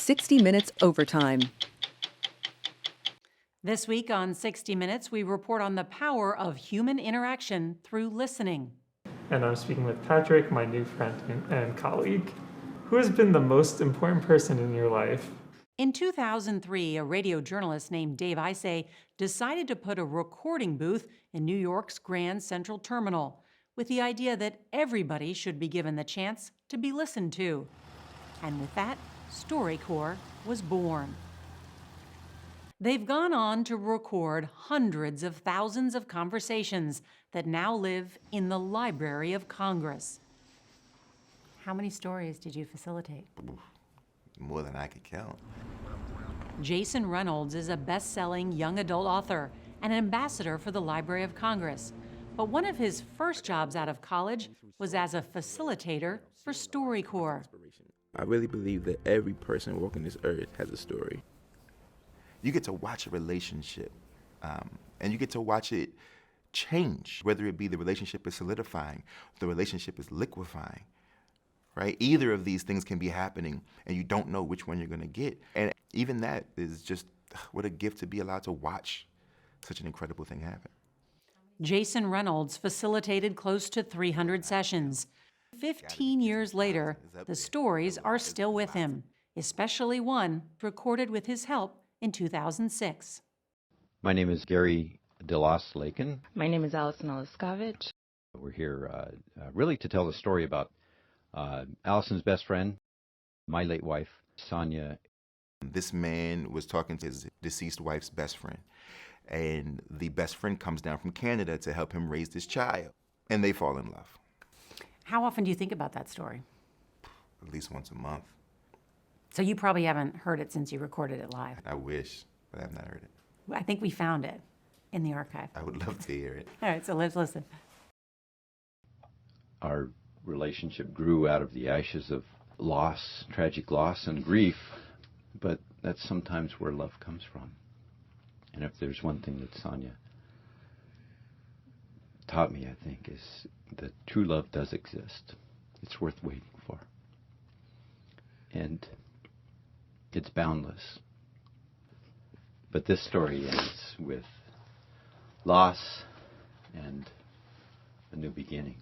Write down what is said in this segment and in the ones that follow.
60 Minutes Overtime. This week on 60 Minutes, we report on the power of human interaction through listening. And I'm speaking with Patrick, my new friend and colleague. Who has been the most important person in your life? In 2003, a radio journalist named Dave Isay decided to put a recording booth in New York's Grand Central Terminal with the idea that everybody should be given the chance to be listened to. And with that, StoryCorps was born. They've gone on to record hundreds of thousands of conversations that now live in the Library of Congress. How many stories did you facilitate? More than I could count. Jason Reynolds is a best-selling young adult author and an ambassador for the Library of Congress. But one of his first jobs out of college was as a facilitator for StoryCorps. I really believe that every person walking this earth has a story. You get to watch a relationship, and you get to watch it change, whether it be the relationship is solidifying, the relationship is liquefying, right? Either of these things can be happening, and you don't know which one you're going to get. And even that is just, what a gift to be allowed to watch such an incredible thing happen. Jason Reynolds facilitated close to 300 sessions. 15 years later, the stories are still with him, especially one recorded with his help in 2006. My name is Gary Lakin. My name is Allison Oleszkowicz. We're here really to tell the story about Allison's best friend, my late wife, Sonia. This man was talking to his deceased wife's best friend, and the best friend comes down from Canada to help him raise this child, and they fall in love. How often do you think about that story? At least once a month. So you probably haven't heard it since you recorded it live. I wish, but I have not heard it. I think we found it in the archive. I would love to hear it. All right, so let's listen. Our relationship grew out of the ashes of loss, tragic loss and grief, but that's sometimes where love comes from. And if there's one thing that Sonia taught me, I think, is that true love does exist. It's worth waiting for. And it's boundless. But this story ends with loss and a new beginning.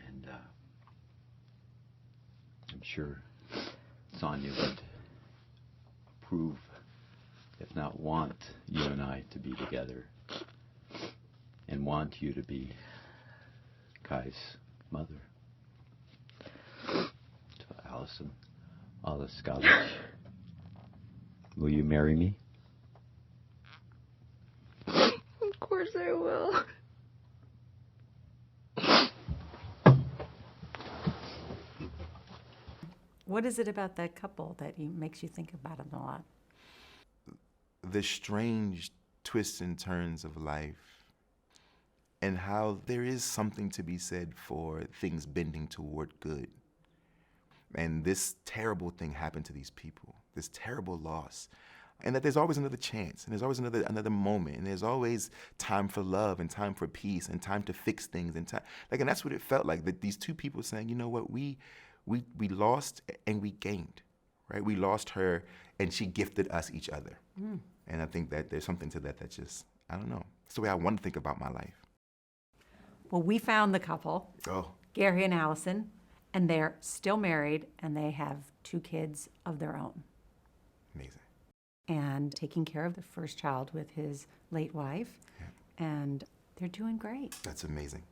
And I'm sure Sonia would approve, if not want, you and I to be together and want you to be Kai's mother. To Allison Oleszkowicz, will you marry me? Of course I will. What is it about that couple that makes you think about them a lot? The strange twists and turns of life, and how there is something to be said for things bending toward good. And this terrible thing happened to these people, this terrible loss. And that there's always another chance, and there's always another moment, and there's always time for love and time for peace and time to fix things and time, and that's what it felt like, that these two people saying, you know what, we lost and we gained, right? We lost her and she gifted us each other. And I think that there's something to that just, I don't know. It's the way I want to think about my life. Well, we found the couple, Oh, Gary and Allison, and they're still married, and they have 2 kids of their own. amazing. And taking care of the first child with his late wife, Yeah. and they're doing great. That's amazing.